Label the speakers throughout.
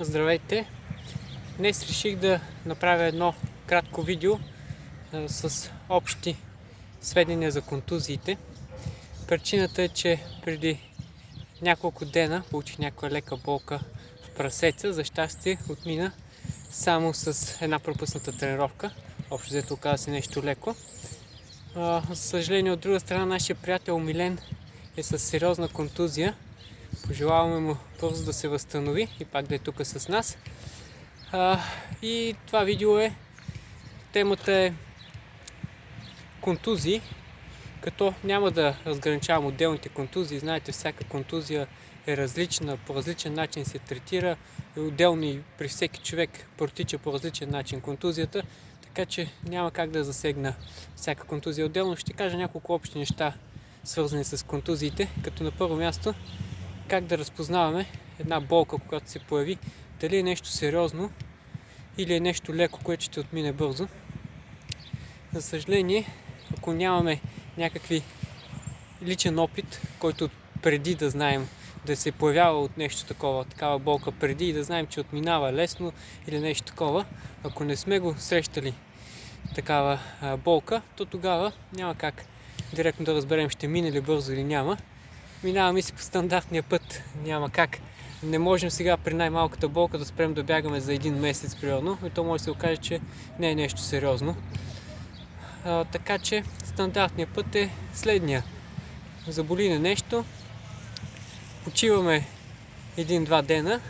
Speaker 1: Здравейте! Днес реших да направя едно кратко видео с общи сведения за контузиите. Причината е, че преди няколко дена получих някаква лека болка в прасеца. За щастие отмина само с една пропусната тренировка. Общо взето оказа се нещо леко. За съжаление, от друга страна, нашия приятел Милен е с сериозна контузия. Пожелаваме му бързо да се възстанови и пак да е тук с нас. И това видео темата е контузии, като няма да разграничавам отделните контузии. Знаете, всяка контузия е различна, по различен начин се третира, отделно и при всеки човек протича по различен начин контузията, така че няма как да засегна всяка контузия отделно. Ще кажа няколко общи неща, свързани с контузиите, като на първо място как да разпознаваме една болка, когато се появи, дали е нещо сериозно или е нещо леко, което ще отмине бързо. За съжаление, ако нямаме някакви личен опит, който преди да знаем да се появява от нещо такава болка преди и да знаем, че отминава лесно или нещо такова, ако не сме го срещали такава болка, то тогава няма как директно да разберем ще мине ли бързо или няма. Минаваме си по стандартния път, няма как. Не можем сега при най-малката болка да спрем да бягаме за един месец, примерно, и то може да се окаже, че не е нещо сериозно. Така че стандартният път е следния. Заболи не нещо, почиваме 1-2 дена,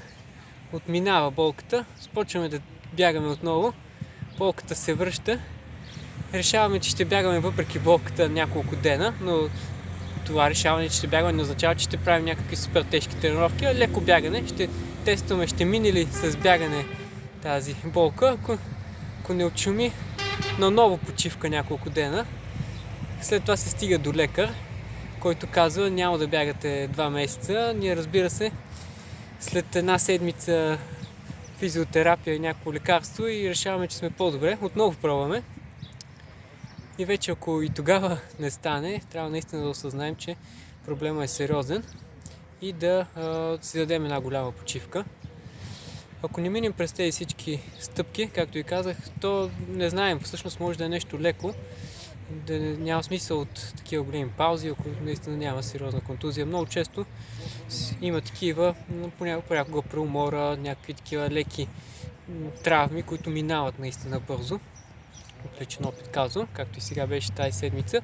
Speaker 1: отминава болката, започваме да бягаме отново, болката се връща, решаваме, че ще бягаме въпреки болката няколко дена, но това решаване, че ще бягаме, не означава, че ще правим някакви супер тежки тренировки, а леко бягане. Ще тестваме, ще мине ли с бягане тази болка. Ако не отшуми, на ново почивка няколко дена. След това се стига до лекар, който казва, няма да бягате 2 месеца. Ние, разбира се, след една седмица физиотерапия и някакво лекарство и решаваме, че сме по-добре. Отново пробваме. И вече ако и тогава не стане, трябва наистина да осъзнаем, че проблема е сериозен и да си дадем една голяма почивка. Ако не минем през тези всички стъпки, както и казах, то не знаем, всъщност може да е нещо леко, да няма смисъл от такива големи паузи, ако наистина няма сериозна контузия. Много често има такива, понякога преумора, някакви такива леки травми, които минават наистина бързо. От личен опит казвам, както и сега беше тази седмица.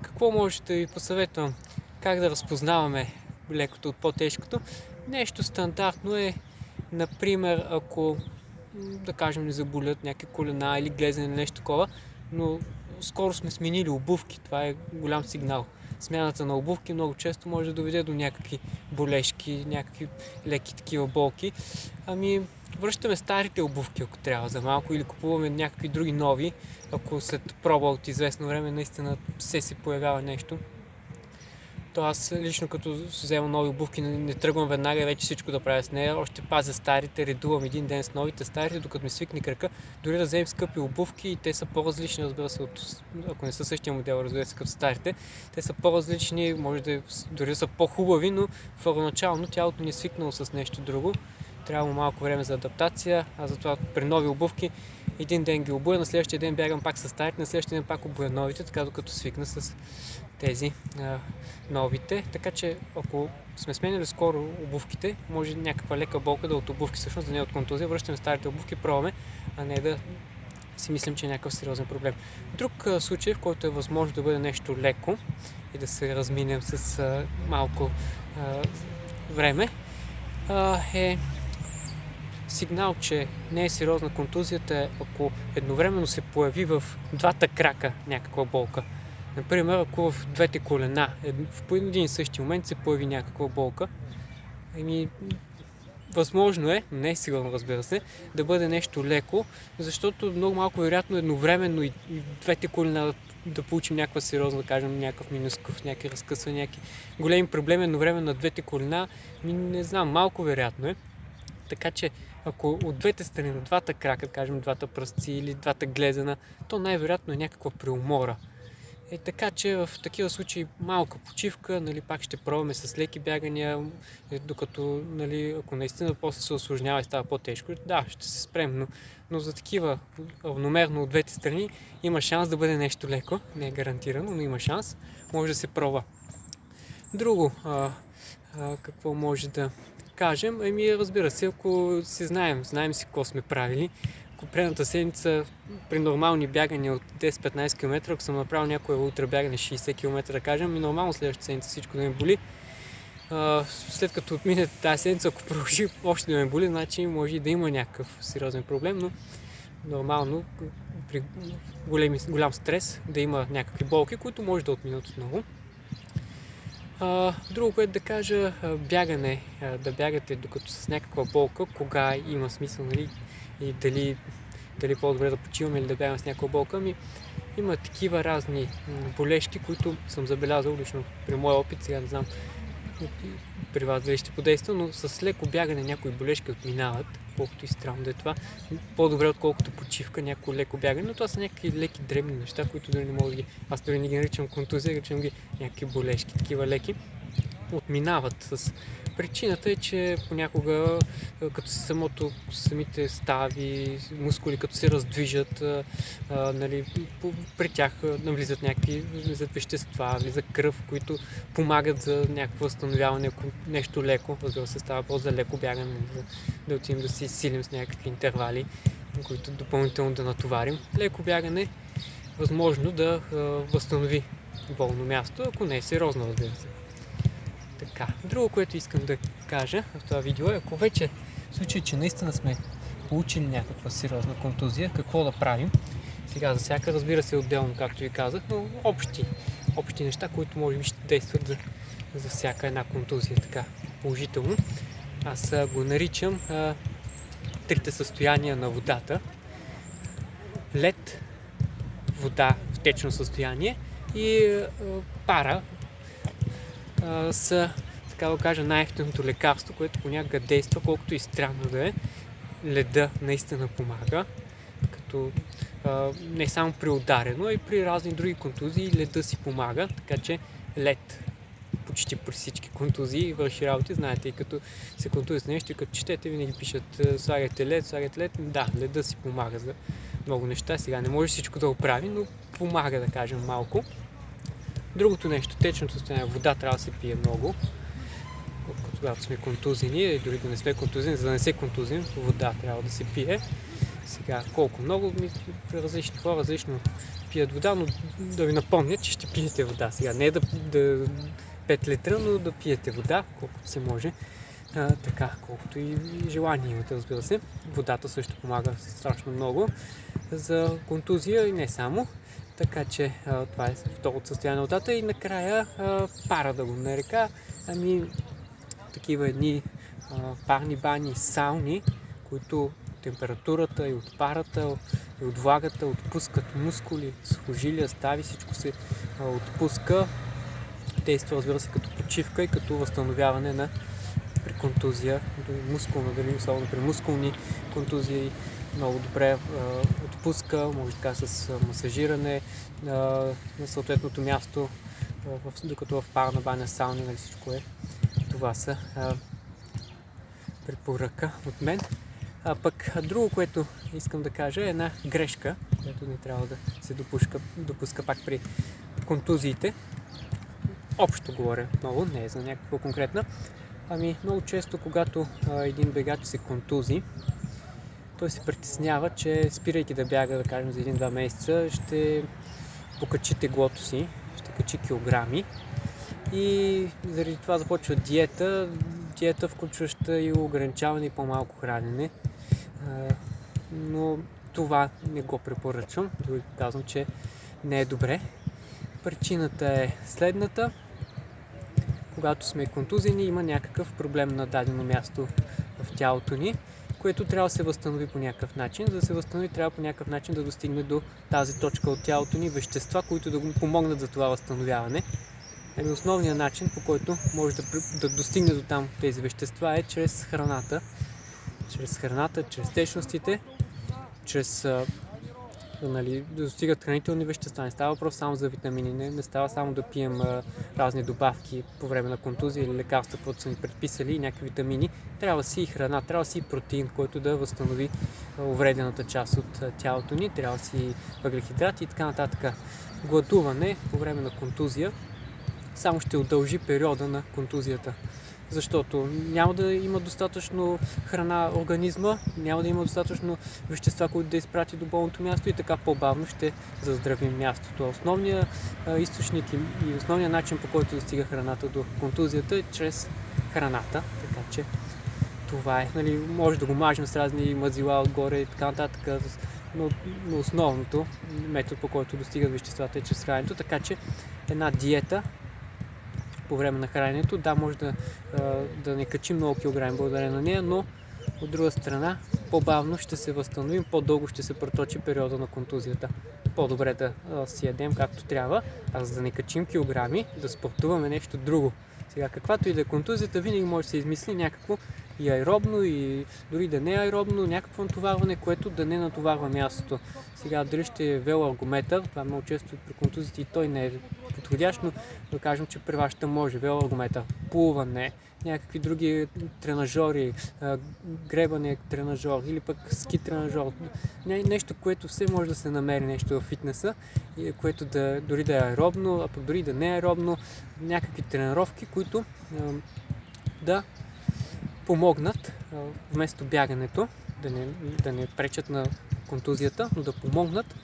Speaker 1: Какво може да ви посъветвам? Как да разпознаваме лекото от по-тежкото? Нещо стандартно е, например, ако да кажем не заболят някакви колена или глезене или нещо такова, но скоро сме сменили обувки, това е голям сигнал. Смяната на обувки много често може да доведе до някакви болешки, някакви леки такива болки. Връщаме старите обувки, ако трябва за малко, или купуваме някакви други нови, ако след проба от известно време наистина се появява нещо. То аз лично като си взема нови обувки не тръгвам веднага и вече всичко да правя с нея. Още пазя старите, редувам един ден с новите старите, докато ми свикне кръка. Дори да вземем скъпи обувки и те са по-различни, разбира се, ако не са същия модел, разбира се, като старите. Те са по-различни, може дори да са по-хубави, но първоначално тялото ни е свикнало с нещо друго. Трябва малко време за адаптация, а затова при нови обувки един ден ги обуя, на следващия ден бягам пак с старите, на следващия ден пак обуя новите, така докато свикна с тези новите. Така че ако сме сменили скоро обувките, може някаква лека болка да е от обувки, всъщност да не е от контузия, връщаме старите обувки, пробваме, а не да си мислим, че е някакъв сериозен проблем. Друг случай, в който е възможно да бъде нещо леко и да се разминем с малко време, е сигнал, че не е сериозна контузията, ако едновременно се появи в двата крака някаква болка. Например, ако в двете колена в един и същи момент се появи някаква болка, възможно е, не е сигурно, разбира се, да бъде нещо леко, защото много малко вероятно едновременно и двете колена да получим някаква сериозна, да кажем, някакъв минускъв, някакви разкъсвания, някакви големи проблеми едновременно на двете колена, не знам, малко вероятно е. Така че, ако от двете страни, на двата крака, да кажем, двата пръстци или двата глезена, то най-вероятно е някаква преумора. Така че в такива случаи малка почивка, нали, пак ще пробваме с леки бягания, докато, нали, ако наистина после се усложнява и става по-тежко, да, ще се спрем, но за такива равномерно от двете страни има шанс да бъде нещо леко, не е гарантирано, но има шанс, може да се пробва. Друго, какво може да кажем? Разбира се, ако си знаем си какво сме правили. Ако предната седмица при нормални бягания от 10-15 км, ако съм направил някое ултрабягане 60 км, да кажем, и нормално следващата седмица всичко да ме боли. След като отмине тази седмица, ако продължи още да ме боли, значи може и да има някакъв сериозен проблем, но нормално при голям стрес да има някакви болки, които може да отминат отново. Друго, което да кажа, бягане, да бягате докато с някаква болка, кога има смисъл, нали, и дали по-добре да почиваме или да бягаме с някаква болка. Има такива разни болешки, които съм забелязал лично при моя опит, сега не знам при вас дали ще подейства, но с леко бягане някои болешки отминават, колкото и странно да е това. По-добре отколкото почивка, някакво леко бягане, но това са някакви леки дребни неща, които дори не мога да ги... Аз дори не ги наричам контузия, наричам ги някакви болешки, такива леки. Отминават с... Причината е, че понякога като самите стави, мускули като се раздвижат, нали, при тях навлизат вещества, влизат кръв, които помагат за някакво възстановяване, нещо леко, разбира се, става по-за леко бягане, да отидем да си силим с някакви интервали, които допълнително да натоварим. Леко бягане възможно да възстанови болно място, ако не е сериозно, разбира се. Така, друго, което искам да кажа в това видео е, ако вече в случай, че наистина сме получили някаква сериозна контузия, какво да правим. Сега за всяка, разбира се, отделно, както ви казах, но общи неща, които може би ще действат за всяка една контузия, така положително. Аз го наричам трите състояния на водата. Лед, вода в течно състояние и пара са, така да кажа, най-евтиното лекарство, което понякога действа, колкото и странно да е. Леда наистина помага, като не само при ударено, но и при разни други контузии леда си помага, така че лед почти при всички контузии върши работи. Знаете, и като се контузи с нещо, и като четете, винаги пишат слагайте лед. Да, леда си помага за много неща. Сега не може всичко да оправи, но помага, да кажем, малко. Другото нещо, течното състояние, вода трябва да се пие много. Когато сме контузини, дори да не сме контузини, за да не се контузим, вода трябва да се пие. Сега, колко много, при различни хора различно пият вода, но да ви напомня, че ще пиете вода. Сега не е да 5 литра, но да пиете вода, колкото се може. Така, колкото и желание имате, разбира се. Водата също помага страшно много за контузия и не само. Така че това е второто състояние на водата и накрая пара да го нарека. Такива едни парни бани, сауни, които температурата и от парата и от влагата отпускат мускули, сухожилия, стави, всичко се отпуска. Действа, разбира се, като почивка и като възстановяване при контузия, мускулна, дали особено при мускулни контузии. Много добре отпуска, може така с масажиране на съответното място, докато в парна баня, сауни, нали, всичко е. Това са препоръка от мен. Пък друго, което искам да кажа е една грешка, която не трябва да се допуска пак при контузиите. Общо говоря много, не е за някаква конкретна. Много често, когато един бегач се контузи, той се притеснява, че спирайки да бяга, да кажем, за 1-2 месеца, ще покачи теглото си, ще качи килограми и заради това започва диета, включваща и ограничаване и по-малко хранене. Но това не го препоръчвам, дори казвам, че не е добре. Причината е следната. Когато сме контузени, има някакъв проблем на дадено място в тялото ни, което трябва да се възстанови по някакъв начин. За да се възстанови, трябва по някакъв начин да достигне до тази точка от тялото ни вещества, които да го помогнат за това възстановяване. Основният начин, по който може да достигне до там тези вещества, е чрез храната. Чрез течностите, чрез нали, да достигат хранителни вещества. Не става въпрос само за витамини, не става само да пием разни добавки по време на контузия или лекарства, които са ни предписали и някакви витамини. Трябва си и храна, трябва си и протеин, който да възстанови увредената част от тялото ни, трябва си въглехидрати и така нататък. Гладуване по време на контузия само ще удължи периода на контузията, защото няма да има достатъчно храна организма, няма да има достатъчно вещества, които да изпрати до болното място и така по-бавно ще заздравим мястото. Основният източник и основният начин, по който достига храната до контузията е чрез храната, така че това е. Нали, може да го мажем с разни мазила отгоре и така нататък, но основното метод, по който достигат веществата е чрез храненето, така че една диета по време на храненето, да, може да не качим много килограми благодарение на нея, но от друга страна по-бавно ще се възстановим, по-дълго ще се проточи периода на контузията. По-добре да си ядем както трябва, а за да не качим килограми, да спортуваме нещо друго. Сега, каквато и да е контузията, винаги може да се измисли някакво и аеробно, и дори да не е аеробно, някакво натоварване, което да не натоварва мястото. Сега, дали ще е велоаргометър, това много често при контузите и той не е подходящ, но да кажем, че при вашата може велоаргометър, плуване, някакви други тренажори, гребане тренажор или пък ски тренажор. Нещо, което все може да се намери нещо в фитнеса, което дори да е аеробно, а пък дори да не е аеробно, някакви тренировки, които да помогнат вместо бягането, да не пречат на контузията, но да помогнат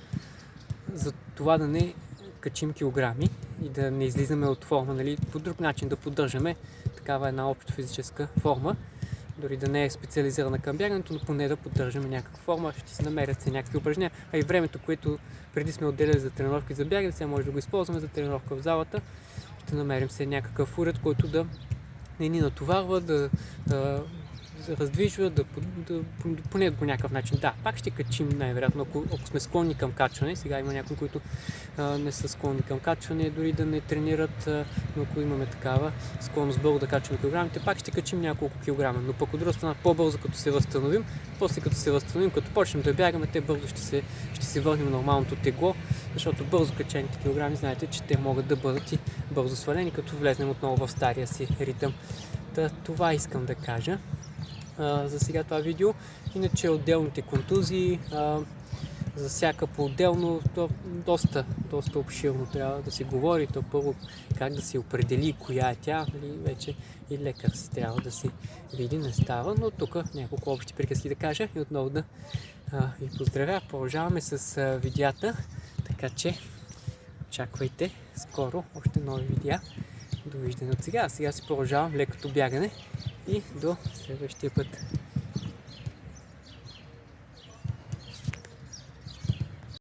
Speaker 1: за това да не качим килограми и да не излизаме от форма, нали, по друг начин да поддържаме такава една общо физическа форма, дори да не е специализирана към бягането, но поне да поддържаме някаква форма, ще се намерят се някакви упражнения, а и времето, което преди сме отделяли за тренировки за бягане, сега може да го използваме за тренировка в залата, ще намерим се някакъв уред, който да не ни натоварва, да раздвижва, поне по някакъв начин. Да, пак ще качим най-вероятно, ако сме склонни към качване. Сега има някои, които не са склонни към качване, дори да не тренират, но ако имаме такава склонност бързо да качваме килограмите, пак ще качим няколко килограма. Но пък от друга страна по-бързо като се възстановим, после като се възстановим, като почнем да бягаме, те бързо ще се върнем на нормалното тегло, защото бързо качените килограми, знаете, че те могат да бъдат и бързо свалени, като влезнем отново в стария си ритъм. Това искам да кажа за сега това видео. Иначе отделните контузии, за всяка по-отделно, доста обширно трябва да се говори. То първо как да се определи коя е тя, нали, вече и лекар си трябва да се види, не става, но тук няколко общи приказки да кажа и отново да ви поздравя. Продължаваме с видеята, така че очаквайте скоро още нови видеа. Довиждане от сега. Сега си продължавам лекото бягане и до следващия път.